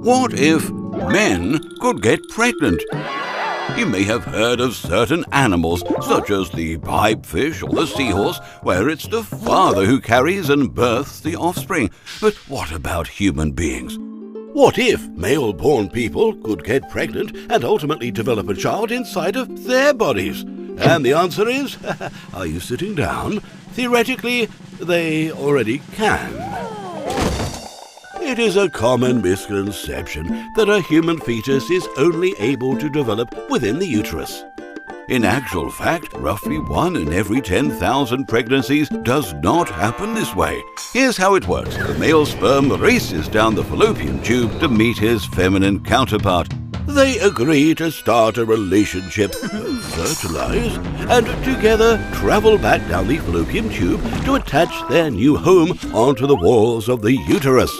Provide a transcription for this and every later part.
What if men could get pregnant? You may have heard of certain animals, such as the pipefish or the seahorse, where it's the father who carries and births the offspring. But what about human beings? What if male-born people could get pregnant and ultimately develop a child inside of their bodies? And the answer is, are you sitting down? Theoretically, they already can. It is a common misconception that a human fetus is only able to develop within the uterus. In actual fact, roughly 1 in every 10,000 pregnancies does not happen this way. Here's how it works. The male sperm races down the fallopian tube to meet his feminine counterpart. They agree to start a relationship, fertilize, and together travel back down the fallopian tube to attach their new home onto the walls of the uterus.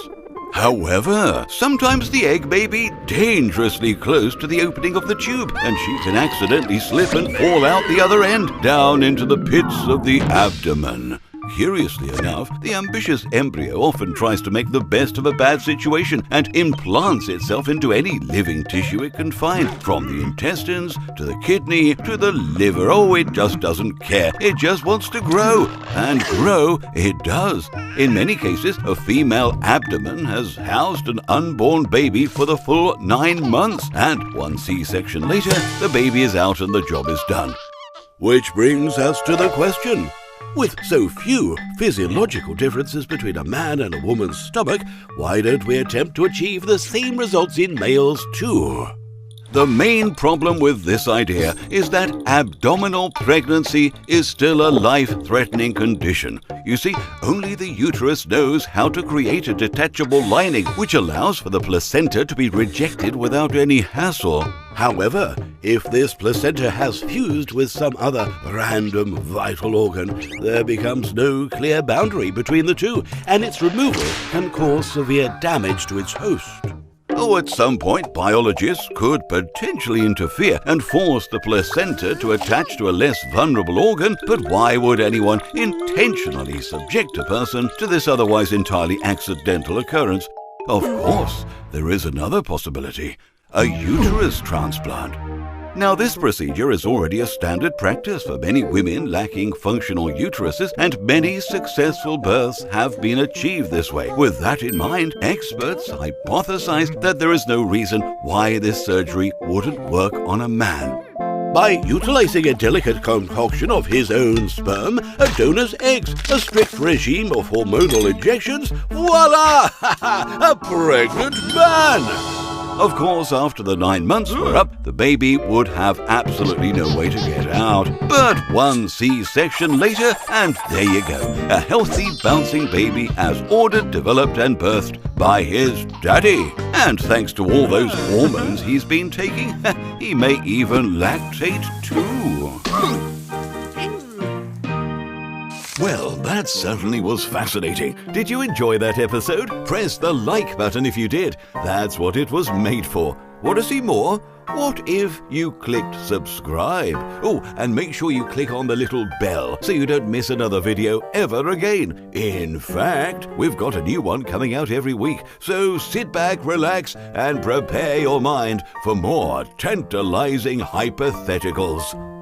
However, sometimes the egg may be dangerously close to the opening of the tube, and she can accidentally slip and fall out the other end, down into the pits of the abdomen. Curiously enough, the ambitious embryo often tries to make the best of a bad situation and implants itself into any living tissue it can find, from the intestines to the kidney to the liver. Oh, it just doesn't care. It just wants to grow. And grow it does. In many cases, a female abdomen has housed an unborn baby for the full 9 months, and 1 C-section later, the baby is out and the job is done. Which brings us to the question. With so few physiological differences between a man and a woman's stomach, why don't we attempt to achieve the same results in males too? The main problem with this idea is that abdominal pregnancy is still a life-threatening condition. You see, only the uterus knows how to create a detachable lining, which allows for the placenta to be rejected without any hassle. However, if this placenta has fused with some other random vital organ, there becomes no clear boundary between the two, and its removal can cause severe damage to its host. Oh, at some point, biologists could potentially interfere and force the placenta to attach to a less vulnerable organ, but why would anyone intentionally subject a person to this otherwise entirely accidental occurrence? Of course, there is another possibility: a uterus transplant. Now, this procedure is already a standard practice for many women lacking functional uteruses, and many successful births have been achieved this way. With that in mind, experts hypothesized that there is no reason why this surgery wouldn't work on a man. By utilizing a delicate concoction of his own sperm, a donor's eggs, a strict regime of hormonal injections, voila! A pregnant man! Of course, after the 9 months were up, the baby would have absolutely no way to get out. But 1 C-section later, and there you go. A healthy, bouncing baby as ordered, developed and birthed by his daddy. And thanks to all those hormones he's been taking, he may even lactate too. Well, that certainly was fascinating. Did you enjoy that episode? Press the like button if you did. That's what it was made for. Want to see more? What if you clicked subscribe? Oh, and make sure you click on the little bell so you don't miss another video ever again. In fact, we've got a new one coming out every week. So sit back, relax, and prepare your mind for more tantalizing hypotheticals.